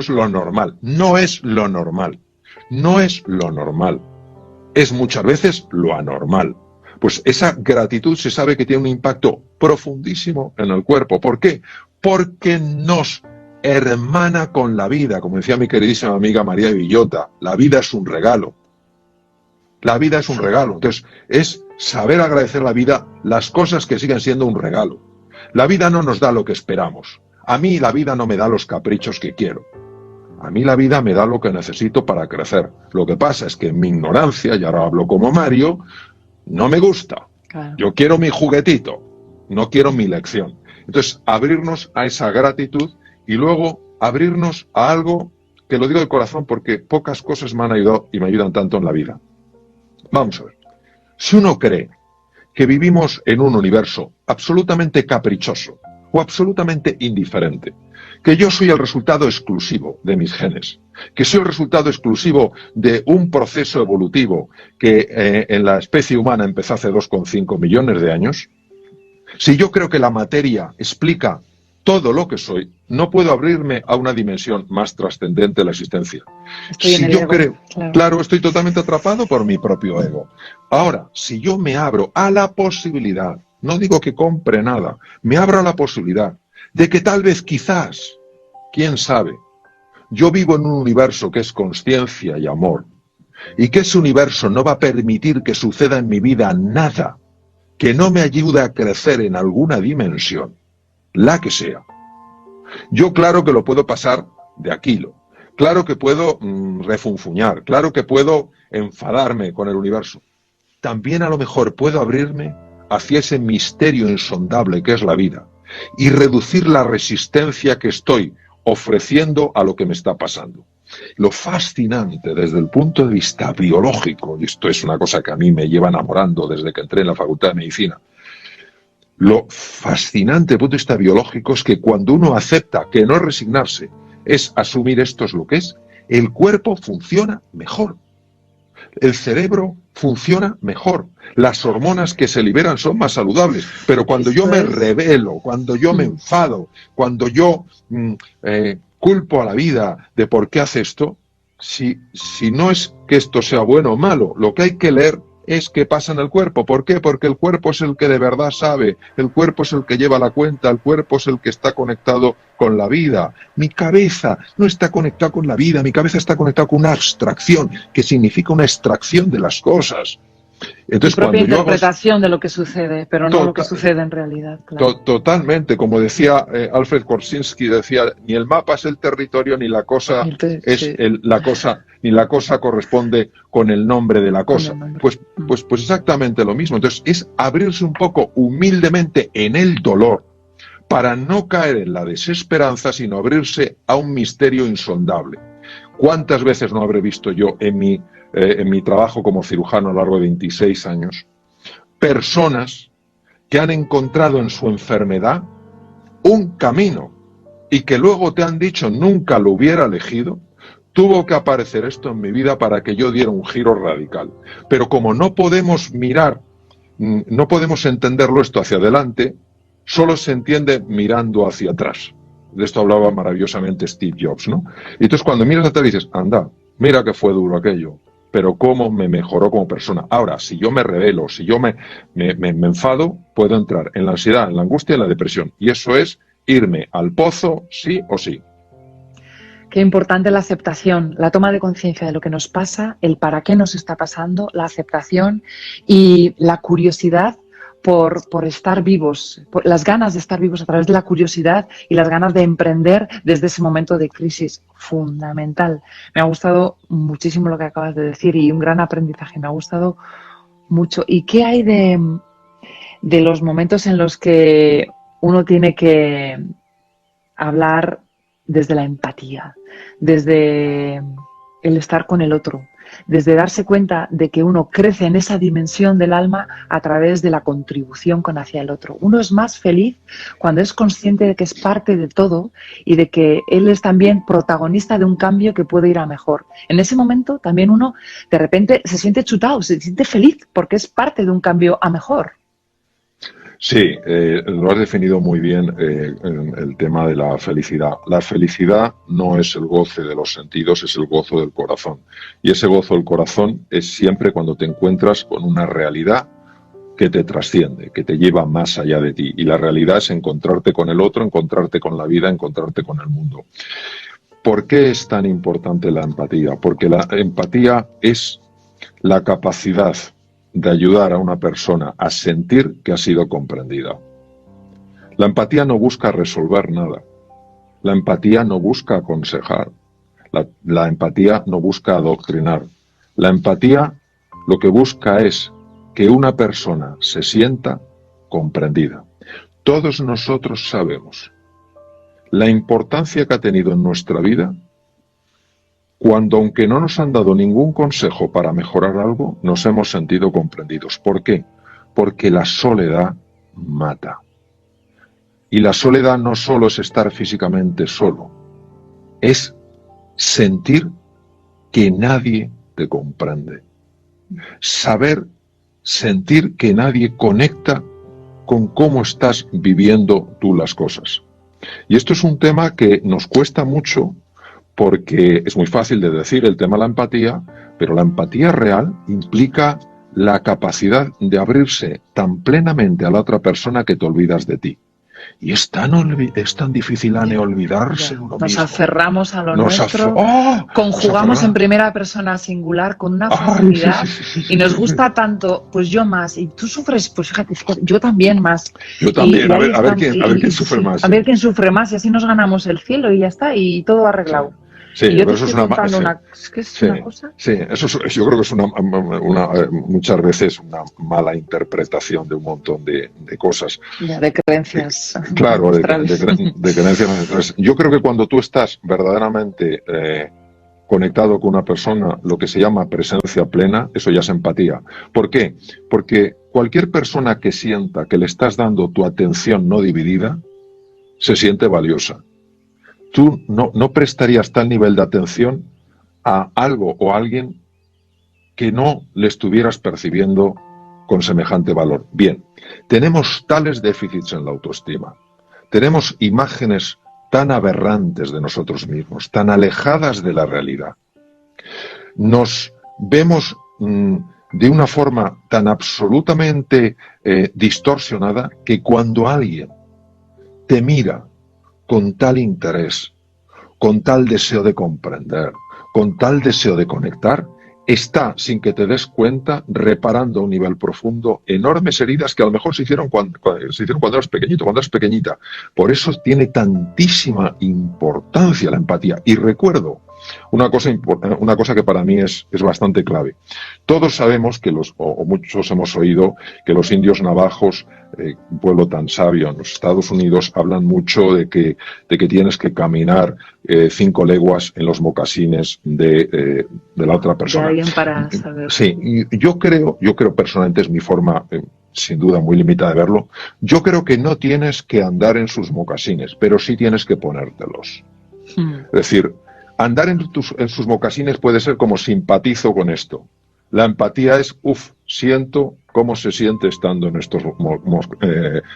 lo normal. No es lo normal. No es lo normal. Es muchas veces lo anormal. Pues esa gratitud se sabe que tiene un impacto profundísimo en el cuerpo. ¿Por qué? Porque nos hermana con la vida. Como decía mi queridísima amiga María Villota, la vida es un regalo. La vida es un regalo. Entonces, es saber agradecer la vida, las cosas que siguen siendo un regalo. La vida no nos da lo que esperamos. A mí la vida no me da los caprichos que quiero. A mí la vida me da lo que necesito para crecer. Lo que pasa es que en mi ignorancia, y ahora hablo como Mario, no me gusta. Claro. Yo quiero mi juguetito, no quiero mi lección. Entonces, abrirnos a esa gratitud y luego abrirnos a algo que lo digo de corazón porque pocas cosas me han ayudado y me ayudan tanto en la vida. Vamos a ver. Si uno cree que vivimos en un universo absolutamente caprichoso o absolutamente indiferente, que yo soy el resultado exclusivo de mis genes, que soy el resultado exclusivo de un proceso evolutivo que en la especie humana empezó hace 2,5 millones de años, si yo creo que la materia explica todo lo que soy, no puedo abrirme a una dimensión más trascendente de la existencia. Si yo creo, claro, estoy totalmente atrapado por mi propio ego. Ahora, si yo me abro a la posibilidad, no digo que compre nada, me abro a la posibilidad de que tal vez, quizás, quién sabe, yo vivo en un universo que es consciencia y amor, y que ese universo no va a permitir que suceda en mi vida nada que no me ayude a crecer en alguna dimensión, la que sea. Yo claro que lo puedo pasar de aquilo, claro que puedo refunfuñar, claro que puedo enfadarme con el universo. También a lo mejor puedo abrirme hacia ese misterio insondable que es la vida y reducir la resistencia que estoy ofreciendo a lo que me está pasando. Lo fascinante desde el punto de vista biológico, y esto es una cosa que a mí me lleva enamorando desde que entré en la Facultad de Medicina, lo fascinante desde el punto de vista biológico es que cuando uno acepta que no es resignarse, es asumir esto es lo que es, el cuerpo funciona mejor. El cerebro funciona mejor. Las hormonas que se liberan son más saludables. Pero cuando yo me rebelo, cuando yo me enfado, cuando yo culpo a la vida de por qué hace esto, si no es que esto sea bueno o malo, lo que hay que leer es qué pasa en el cuerpo. ¿Por qué? Porque el cuerpo es el que de verdad sabe, el cuerpo es el que lleva la cuenta, el cuerpo es el que está conectado con la vida. Mi cabeza no está conectada con la vida, mi cabeza está conectada con una abstracción, que significa una extracción de las cosas. Entonces, tu propia interpretación de lo que sucede, pero no lo que sucede en realidad. Claro. Totalmente, como decía Alfred Korzynski, decía, ni el mapa es el territorio, ni la cosa la cosa, ni la cosa corresponde con el nombre de la cosa. Pues exactamente lo mismo. Entonces, es abrirse un poco humildemente en el dolor para no caer en la desesperanza, sino abrirse a un misterio insondable. ¿Cuántas veces no habré visto yo en mi trabajo como cirujano a lo largo de 26 años, personas que han encontrado en su enfermedad un camino y que luego te han dicho nunca lo hubiera elegido? Tuvo que aparecer esto en mi vida para que yo diera un giro radical. Pero como no podemos mirar, no podemos entenderlo esto hacia adelante, solo se entiende mirando hacia atrás. De esto hablaba maravillosamente Steve Jobs, ¿no? Y entonces cuando miras atrás dices, anda, mira que fue duro aquello, pero cómo me mejoró como persona. Ahora, si yo me rebelo, si yo me enfado, puedo entrar en la ansiedad, en la angustia y en la depresión. Y eso es irme al pozo sí o sí. Qué importante la aceptación, la toma de conciencia de lo que nos pasa, el para qué nos está pasando, la aceptación y la curiosidad por estar vivos, por las ganas de estar vivos a través de la curiosidad y las ganas de emprender desde ese momento de crisis fundamental. Me ha gustado muchísimo lo que acabas de decir y un gran aprendizaje, me ha gustado mucho. ¿Y qué hay de los momentos en los que uno tiene que hablar desde la empatía, desde el estar con el otro, desde darse cuenta de que uno crece en esa dimensión del alma a través de la contribución con hacia el otro? Uno es más feliz cuando es consciente de que es parte de todo y de que él es también protagonista de un cambio que puede ir a mejor. En ese momento también uno de repente se siente chutado, se siente feliz porque es parte de un cambio a mejor. Sí, lo has definido muy bien en el tema de la felicidad. La felicidad no es el goce de los sentidos, es el gozo del corazón. Y ese gozo del corazón es siempre cuando te encuentras con una realidad que te trasciende, que te lleva más allá de ti. Y la realidad es encontrarte con el otro, encontrarte con la vida, encontrarte con el mundo. ¿Por qué es tan importante la empatía? Porque la empatía es la capacidad de ayudar a una persona a sentir que ha sido comprendida. La empatía no busca resolver nada. La empatía no busca aconsejar. La empatía no busca adoctrinar. La empatía lo que busca es que una persona se sienta comprendida. Todos nosotros sabemos la importancia que ha tenido en nuestra vida cuando, aunque no nos han dado ningún consejo para mejorar algo, nos hemos sentido comprendidos. ¿Por qué? Porque la soledad mata. Y la soledad no solo es estar físicamente solo, es sentir que nadie te comprende. Sentir que nadie conecta con cómo estás viviendo tú las cosas. Y esto es un tema que nos cuesta mucho, porque es muy fácil de decir el tema de la empatía, pero la empatía real implica la capacidad de abrirse tan plenamente a la otra persona que te olvidas de ti. Y es tan difícil, Anne, olvidarse de uno Nos mismo. Aferramos a lo nuestro, conjugamos en primera persona singular con una facilidad y nos gusta tanto, pues yo más, y tú sufres, pues fíjate, yo también más. Yo también, a ver quién sufre más. A ver quién sufre más y así nos ganamos el cielo y ya está, y todo arreglado. Sí, y yo pero te eso estoy es contando una una cosa. Sí, yo creo que es muchas veces una mala interpretación de un montón de cosas. Ya, de creencias. Claro, de creencias ancestrales. Yo creo que cuando tú estás verdaderamente conectado con una persona, lo que se llama presencia plena, eso ya es empatía. ¿Por qué? Porque cualquier persona que sienta que le estás dando tu atención no dividida, se siente valiosa. Tú no prestarías tal nivel de atención a algo o a alguien que no le estuvieras percibiendo con semejante valor. Bien, tenemos tales déficits en la autoestima, tenemos imágenes tan aberrantes de nosotros mismos, tan alejadas de la realidad. Nos vemos de una forma tan absolutamente distorsionada que cuando alguien te mira con tal interés, con tal deseo de comprender, con tal deseo de conectar, está, sin que te des cuenta, reparando a un nivel profundo enormes heridas que a lo mejor se hicieron cuando eras pequeñito, cuando eras pequeñita. Por eso tiene tantísima importancia la empatía. Y recuerdo una cosa que para mí es bastante clave. Todos sabemos que muchos hemos oído que los indios navajos, un pueblo tan sabio en los Estados Unidos, hablan mucho de que tienes que caminar 5 leguas en los mocasines de la otra persona. De alguien para saber. Sí, y yo creo personalmente, es mi forma sin duda muy limitada de verlo, yo creo que no tienes que andar en sus mocasines, pero sí tienes que ponértelos. Es decir, andar en sus mocasines puede ser como simpatizo con esto. La empatía es, siento cómo se siente estando en estos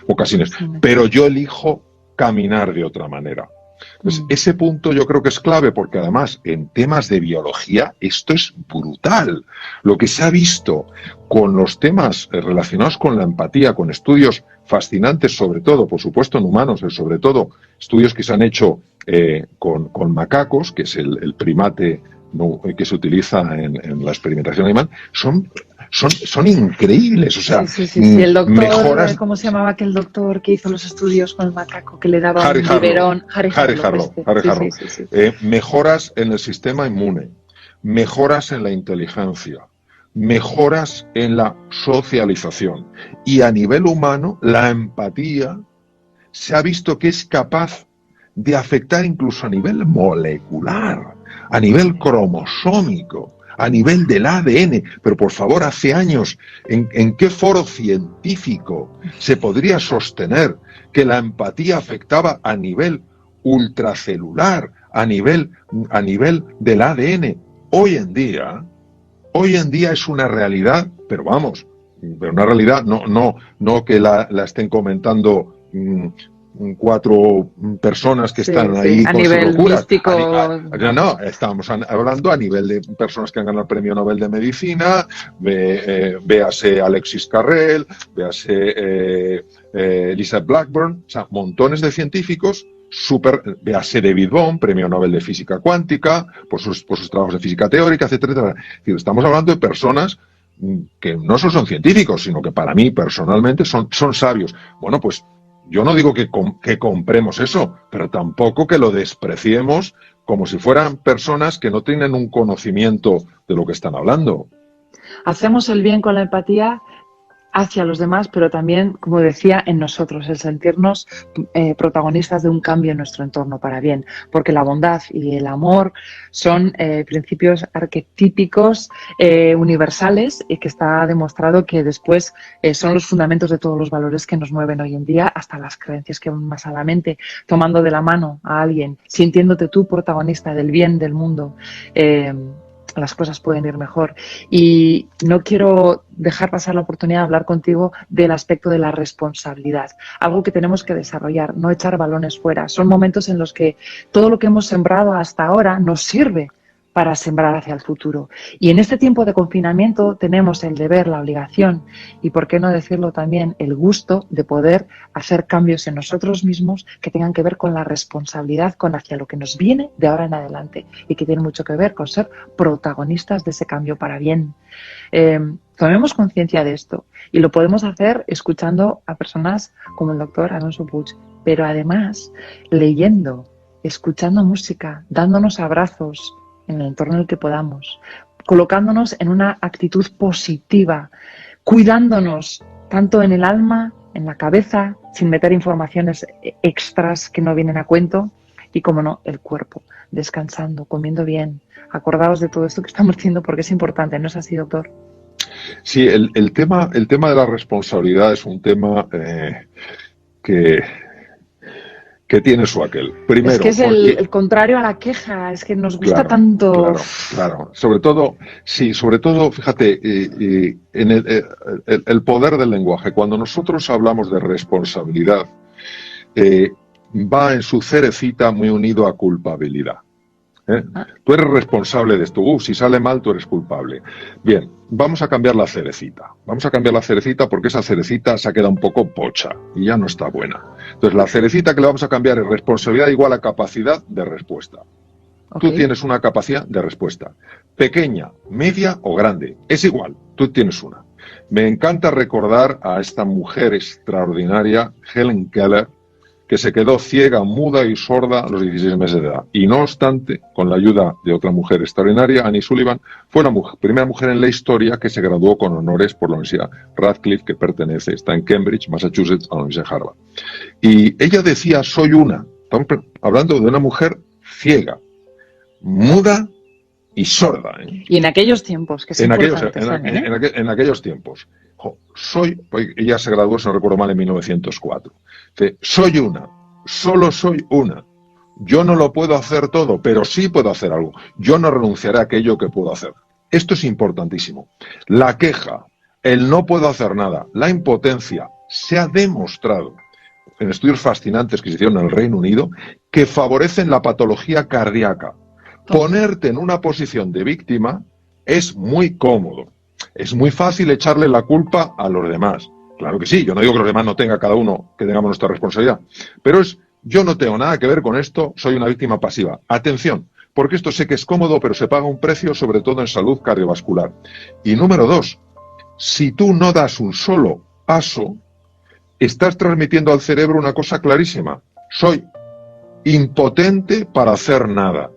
mocasines, pero yo elijo caminar de otra manera. Entonces, ese punto yo creo que es clave, porque además en temas de biología esto es brutal. Lo que se ha visto con los temas relacionados con la empatía, con estudios fascinantes, sobre todo, por supuesto en humanos, pero sobre todo estudios que se han hecho con macacos, que es el primate que se utiliza en la experimentación animal, son increíbles. O sea, sí. El doctor, ¿cómo se llamaba aquel doctor que hizo los estudios con el macaco, que le daba un biberón? Harry Harlow. Sí. Mejoras en el sistema inmune, mejoras en la inteligencia, mejoras en la socialización. Y a nivel humano, la empatía se ha visto que es capaz de afectar incluso a nivel molecular, a nivel cromosómico, a nivel del ADN. Pero por favor, hace años, ¿en qué foro científico se podría sostener que la empatía afectaba a nivel ultracelular, a nivel del ADN? Hoy en día es una realidad, pero vamos, pero una realidad, no que la estén comentando 4 personas que están ahí a con nivel sus locuras. místico. No, estamos hablando a nivel de personas que han ganado el Premio Nobel de Medicina, véase Alexis Carrel, véase Elizabeth Blackburn, o sea, montones de científicos, véase David Bohm, Premio Nobel de Física Cuántica, por sus trabajos de física teórica, etcétera, etcétera. Es decir, estamos hablando de personas que no solo son científicos, sino que para mí personalmente son sabios. Bueno, pues yo no digo que compremos eso, pero tampoco que lo despreciemos como si fueran personas que no tienen un conocimiento de lo que están hablando. Hacemos el bien con la empatía hacia los demás, pero también, como decía, en nosotros, el sentirnos protagonistas de un cambio en nuestro entorno para bien, porque la bondad y el amor son principios arquetípicos universales y que está demostrado que después son los fundamentos de todos los valores que nos mueven hoy en día, hasta las creencias que van más a la mente, tomando de la mano a alguien, sintiéndote tú protagonista del bien del mundo. Las cosas pueden ir mejor. Y no quiero dejar pasar la oportunidad de hablar contigo del aspecto de la responsabilidad, algo que tenemos que desarrollar, no echar balones fuera. Son momentos en los que todo lo que hemos sembrado hasta ahora nos sirve para sembrar hacia el futuro. Y en este tiempo de confinamiento tenemos el deber, la obligación y, por qué no decirlo también, el gusto de poder hacer cambios en nosotros mismos que tengan que ver con la responsabilidad con hacia lo que nos viene de ahora en adelante y que tiene mucho que ver con ser protagonistas de ese cambio para bien. Tomemos conciencia de esto y lo podemos hacer escuchando a personas como el doctor Alonso Puig, pero además leyendo, escuchando música, dándonos abrazos en el entorno en el que podamos, colocándonos en una actitud positiva, cuidándonos tanto en el alma, en la cabeza, sin meter informaciones extras que no vienen a cuento, y, como no, el cuerpo, descansando, comiendo bien. Acordaos de todo esto que estamos diciendo porque es importante, ¿no es así, doctor? Sí, el tema de la responsabilidad es un tema que tiene su aquel. Primero, es que es el contrario a la queja, es que nos gusta tanto. Claro. Sobre todo, fíjate, en el poder del lenguaje. Cuando nosotros hablamos de responsabilidad, va en su cerecita muy unido a culpabilidad. Tú eres responsable de esto. Si sale mal, tú eres culpable. Bien, vamos a cambiar la cerecita. Vamos a cambiar la cerecita porque esa cerecita se ha quedado un poco pocha y ya no está buena. Entonces, la cerecita que le vamos a cambiar es responsabilidad igual a capacidad de respuesta. Okay. Tú tienes una capacidad de respuesta. Pequeña, media o grande. Es igual, tú tienes una. Me encanta recordar a esta mujer extraordinaria, Helen Keller, que se quedó ciega, muda y sorda a los 16 meses de edad. Y no obstante, con la ayuda de otra mujer extraordinaria, Annie Sullivan, fue la primera mujer en la historia que se graduó con honores por la Universidad Radcliffe, que está en Cambridge, Massachusetts, a la Universidad de Harvard. Y ella decía, soy una. Estamos hablando de una mujer ciega, muda y sorda. Y en aquellos tiempos, que es importante. En aquellos tiempos. Ella se graduó, si no recuerdo mal, en 1904. Dice, solo soy una. Yo no lo puedo hacer todo, pero sí puedo hacer algo. Yo no renunciaré a aquello que puedo hacer. Esto es importantísimo. La queja, el no puedo hacer nada, la impotencia, se ha demostrado en estudios fascinantes que se hicieron en el Reino Unido que favorecen la patología cardíaca. Ponerte en una posición de víctima es muy cómodo. Es muy fácil echarle la culpa a los demás. Claro que sí, yo no digo que los demás no tengan cada uno, que tengamos nuestra responsabilidad. Pero yo no tengo nada que ver con esto, soy una víctima pasiva. Atención, porque esto sé que es cómodo, pero se paga un precio, sobre todo en salud cardiovascular. Y número 2, si tú no das un solo paso, estás transmitiendo al cerebro una cosa clarísima. Soy impotente para hacer nada.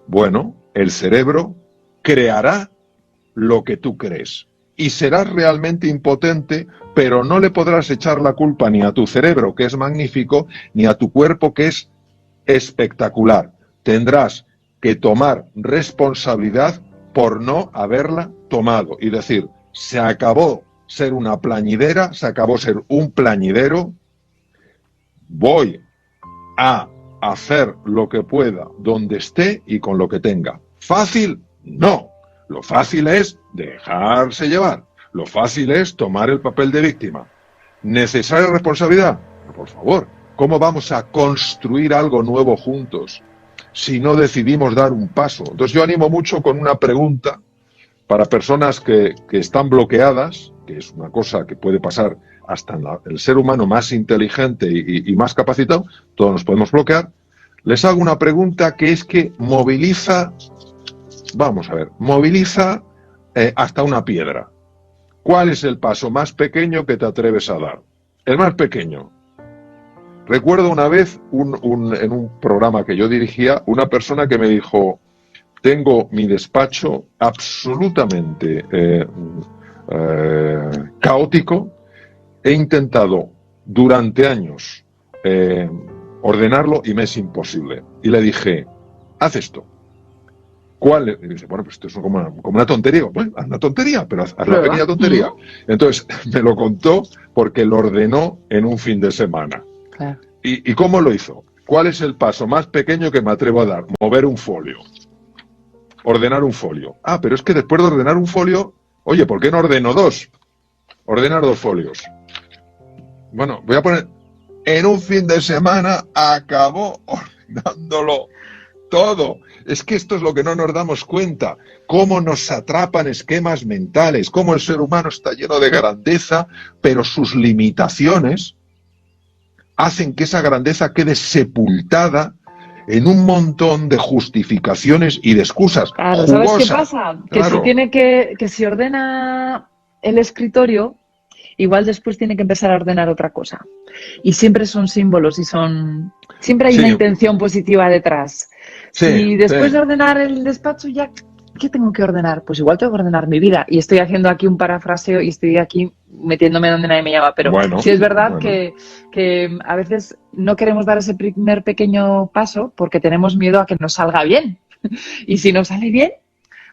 Bueno, el cerebro creará lo que tú crees. Y serás realmente impotente, pero no le podrás echar la culpa ni a tu cerebro, que es magnífico, ni a tu cuerpo, que es espectacular. Tendrás que tomar responsabilidad por no haberla tomado. Y decir, se acabó ser una plañidera, se acabó ser un plañidero, voy a hacer lo que pueda, donde esté y con lo que tenga. ¿Fácil? No. Lo fácil es dejarse llevar. Lo fácil es tomar el papel de víctima. ¿Necesaria responsabilidad? Por favor, ¿cómo vamos a construir algo nuevo juntos si no decidimos dar un paso? Entonces yo animo mucho con una pregunta para personas que están bloqueadas, que es una cosa que puede pasar hasta en el ser humano más inteligente y más capacitado, todos nos podemos bloquear. Les hago una pregunta que es que moviliza, vamos a ver, moviliza hasta una piedra. ¿Cuál es el paso más pequeño que te atreves a dar? El más pequeño. Recuerdo una vez en un programa que yo dirigía, una persona que me dijo: tengo mi despacho absolutamente caótico, he intentado durante años ordenarlo y me es imposible. Y le dije: haz esto. ¿Cuál? Y dice: bueno, pues esto es como una tontería. Bueno, haz una tontería, pero haz la pequeña tontería. Entonces me lo contó porque lo ordenó en un fin de semana. Claro. ¿Y cómo lo hizo? ¿Cuál es el paso más pequeño que me atrevo a dar? Mover un folio. Ordenar un folio. Ah, pero es que después de ordenar un folio, oye, ¿por qué no ordeno dos? Ordenar 2 folios. Bueno, voy a poner, en un fin de semana acabó ordenándolo todo. Es que esto es lo que no nos damos cuenta. Cómo nos atrapan esquemas mentales, cómo el ser humano está lleno de grandeza, pero sus limitaciones hacen que esa grandeza quede sepultada en un montón de justificaciones y de excusas. Claro, ¿sabes qué pasa? Claro. Que si ordena el escritorio, igual después tiene que empezar a ordenar otra cosa. Y siempre son símbolos y siempre hay una intención positiva detrás. Si después de ordenar el despacho ya, ¿qué tengo que ordenar? Pues igual tengo que ordenar mi vida. Y estoy haciendo aquí un parafraseo y estoy aquí metiéndome donde nadie me llama. Pero sí es verdad que a veces no queremos dar ese primer pequeño paso porque tenemos miedo a que nos salga bien. Y si no sale bien,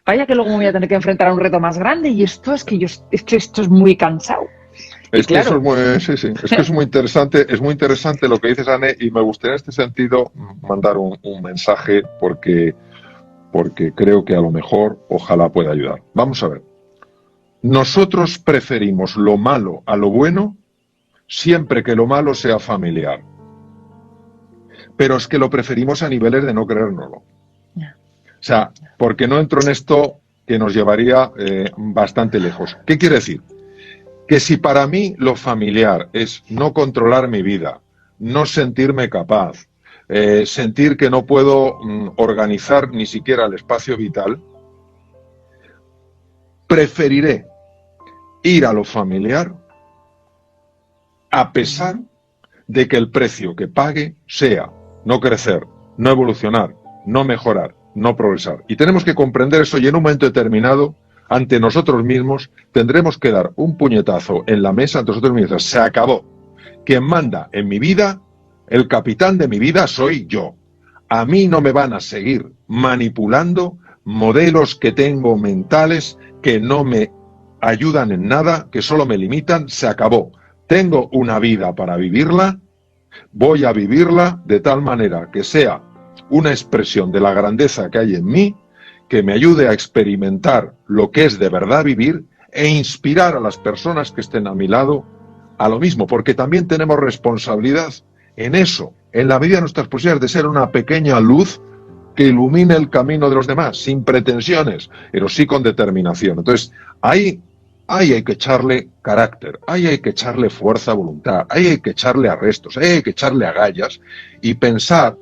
vaya que luego me voy a tener que enfrentar a un reto más grande. Y esto es que esto es muy cansado. Es que eso es es que es muy interesante lo que dices, Anne, y me gustaría en este sentido mandar un mensaje porque creo que a lo mejor ojalá pueda ayudar. Vamos a ver. Nosotros preferimos lo malo a lo bueno siempre que lo malo sea familiar. Pero es que lo preferimos a niveles de no creérnoslo. O sea, porque no entro en esto que nos llevaría bastante lejos. ¿Qué quiere decir? Que si para mí lo familiar es no controlar mi vida, no sentirme capaz, sentir que no puedo organizar ni siquiera el espacio vital, preferiré ir a lo familiar a pesar de que el precio que pague sea no crecer, no evolucionar, no mejorar, no progresar. Y tenemos que comprender eso y en un momento determinado, ante nosotros mismos, tendremos que dar un puñetazo en la mesa ante nosotros mismos. Se acabó. Quien manda en mi vida, el capitán de mi vida soy yo. A mí no me van a seguir manipulando modelos que tengo mentales que no me ayudan en nada, que solo me limitan. Se acabó. Tengo una vida para vivirla, voy a vivirla de tal manera que sea una expresión de la grandeza que hay en mí, que me ayude a experimentar lo que es de verdad vivir e inspirar a las personas que estén a mi lado a lo mismo, porque también tenemos responsabilidad en eso, en la medida de nuestras posibilidades, de ser una pequeña luz que ilumine el camino de los demás, sin pretensiones, pero sí con determinación. Entonces, ahí hay que echarle carácter, ahí hay que echarle fuerza, voluntad, ahí hay que echarle arrestos, ahí hay que echarle agallas y pensar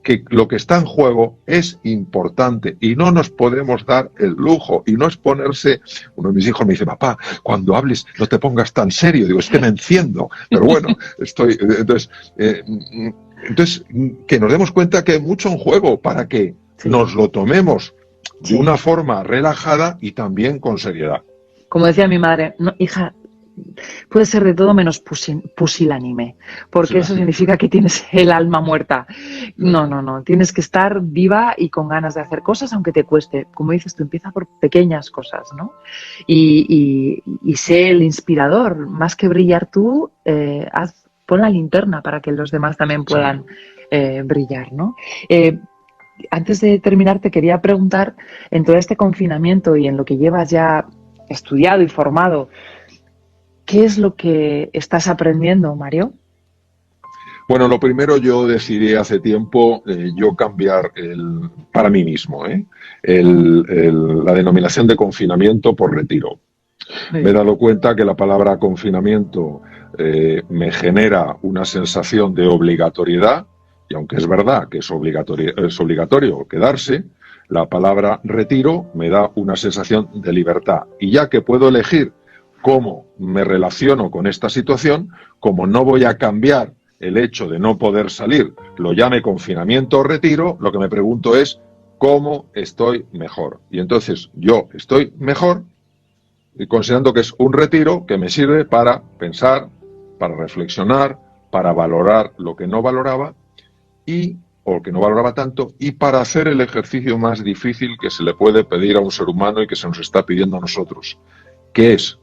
que lo que está en juego es importante y no nos podemos dar el lujo y no es ponerse. Uno de mis hijos me dice: papá, cuando hables no te pongas tan serio. Digo, es que me enciendo, pero bueno, estoy. Entonces, que nos demos cuenta que hay mucho en juego para que nos lo tomemos de una forma relajada y también con seriedad. Como decía mi madre, no, hija, puede ser de todo menos pusilánime, porque eso significa que tienes el alma muerta. No, tienes que estar viva y con ganas de hacer cosas, aunque te cueste. Como dices tú, empieza por pequeñas cosas, ¿no? Y sé el inspirador. Más que brillar tú, pon la linterna para que los demás también puedan brillar, ¿no? Antes de terminar, te quería preguntar, en todo este confinamiento y en lo que llevas ya estudiado y formado. ¿Qué es lo que estás aprendiendo, Mario? Bueno, lo primero yo decidí hace tiempo yo cambiar para mí mismo la denominación de confinamiento por retiro. Me he dado cuenta que la palabra confinamiento me genera una sensación de obligatoriedad, y aunque es verdad que es obligatorio quedarse, la palabra retiro me da una sensación de libertad. Y ya que puedo elegir cómo me relaciono con esta situación, como no voy a cambiar el hecho de no poder salir, lo llame confinamiento o retiro, lo que me pregunto es cómo estoy mejor. Y entonces yo estoy mejor y considerando que es un retiro que me sirve para pensar, para reflexionar, para valorar lo que no valoraba o que no valoraba tanto, y para hacer el ejercicio más difícil que se le puede pedir a un ser humano y que se nos está pidiendo a nosotros, que es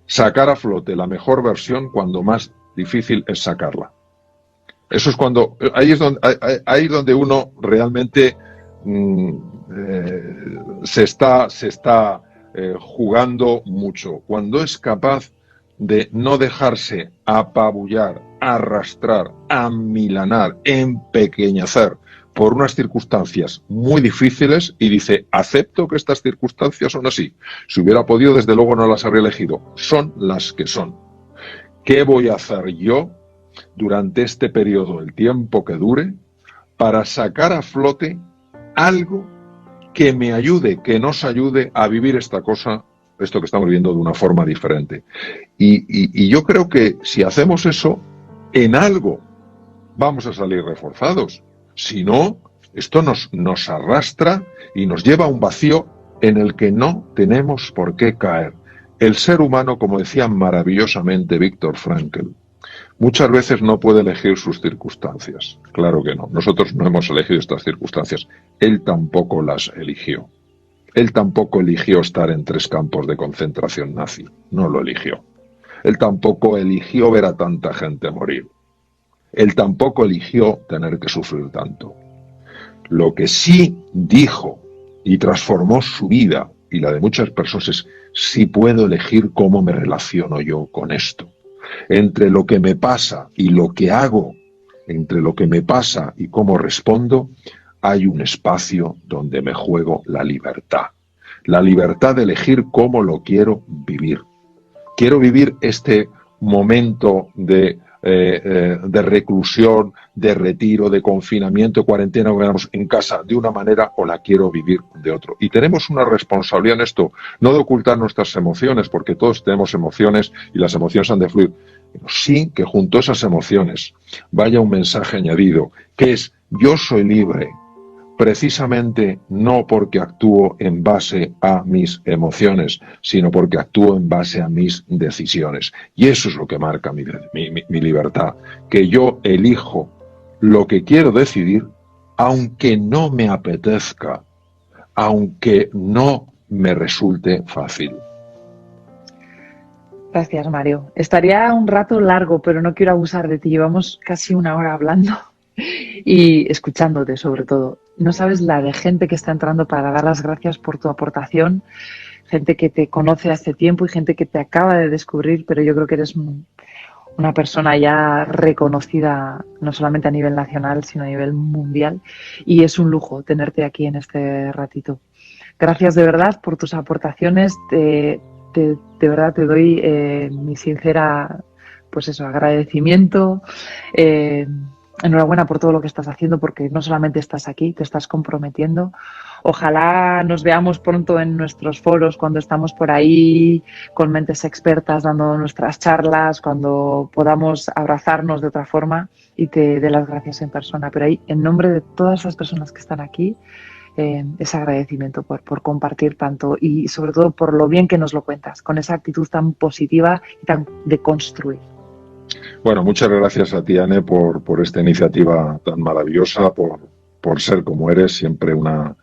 sacar a flote la mejor versión cuando más difícil es sacarla. Eso es cuando, ahí es donde uno realmente se está jugando mucho, cuando es capaz de no dejarse apabullar, arrastrar, amilanar, empequeñecer por unas circunstancias muy difíciles y dice, acepto que estas circunstancias son así. Si hubiera podido, desde luego no las habría elegido. Son las que son. ¿Qué voy a hacer yo durante este periodo, el tiempo que dure, para sacar a flote algo que me ayude, que nos ayude a vivir esto que estamos viviendo de una forma diferente? Y yo creo que si hacemos eso, en algo vamos a salir reforzados. Si no, esto nos arrastra y nos lleva a un vacío en el que no tenemos por qué caer. El ser humano, como decía maravillosamente Viktor Frankl, muchas veces no puede elegir sus circunstancias. Claro que no. Nosotros no hemos elegido estas circunstancias. Él tampoco las eligió. Él tampoco eligió estar en 3 campos de concentración nazi. No lo eligió. Él tampoco eligió ver a tanta gente morir. Él tampoco eligió tener que sufrir tanto. Lo que sí dijo y transformó su vida y la de muchas personas es: si puedo elegir cómo me relaciono yo con esto. Entre lo que me pasa y lo que hago, entre lo que me pasa y cómo respondo, hay un espacio donde me juego la libertad. La libertad de elegir cómo lo quiero vivir. Quiero vivir este momento de reclusión, de retiro, de confinamiento, cuarentena, en casa de una manera, o la quiero vivir de otro. Y tenemos una responsabilidad en esto, no de ocultar nuestras emociones, porque todos tenemos emociones y las emociones han de fluir. Sí que junto a esas emociones vaya un mensaje añadido, que es: yo soy libre, precisamente no porque actúo en base a mis emociones, sino porque actúo en base a mis decisiones. Y eso es lo que marca mi libertad, que yo elijo lo que quiero decidir, aunque no me apetezca, aunque no me resulte fácil. Gracias, Mario. Estaría un rato largo, pero no quiero abusar de ti. Llevamos casi 1 hora hablando y escuchándote, sobre todo. No sabes la de gente que está entrando para dar las gracias por tu aportación, gente que te conoce hace tiempo y gente que te acaba de descubrir, pero yo creo que eres una persona ya reconocida no solamente a nivel nacional, sino a nivel mundial, y es un lujo tenerte aquí en este ratito. Gracias de verdad por tus aportaciones. De verdad te doy mi sincera, pues eso, agradecimiento. Enhorabuena por todo lo que estás haciendo, porque no solamente estás aquí, te estás comprometiendo. Ojalá nos veamos pronto en nuestros foros, cuando estamos por ahí con mentes expertas dando nuestras charlas, cuando podamos abrazarnos de otra forma y te dé las gracias en persona. Pero ahí, en nombre de todas las personas que están aquí, ese agradecimiento por compartir tanto y sobre todo por lo bien que nos lo cuentas, con esa actitud tan positiva y tan de construir. Bueno, muchas gracias a ti, Anne, por esta iniciativa tan maravillosa, por ser como eres, siempre una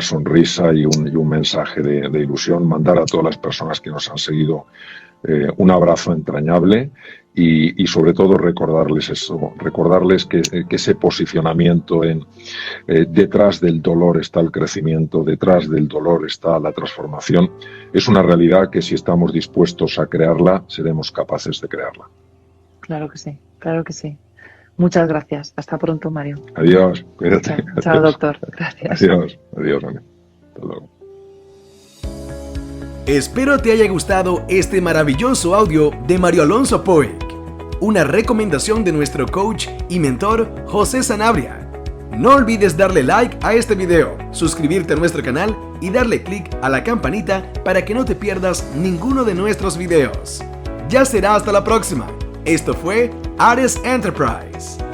sonrisa y un mensaje de ilusión. Mandar a todas las personas que nos han seguido un abrazo entrañable y sobre todo recordarles eso, recordarles que ese posicionamiento detrás del dolor está el crecimiento, detrás del dolor está la transformación. Es una realidad que si estamos dispuestos a crearla, seremos capaces de crearla. Claro que sí, claro que sí. Muchas gracias. Hasta pronto, Mario. Adiós, cuídate. Chao, doctor. Gracias. Adiós, Mario. Hasta luego. Espero te haya gustado este maravilloso audio de Mario Alonso Puig, una recomendación de nuestro coach y mentor José Sanabria. No olvides darle like a este video, suscribirte a nuestro canal y darle clic a la campanita para que no te pierdas ninguno de nuestros videos. Ya será hasta la próxima. Esto fue Ares Enterprise.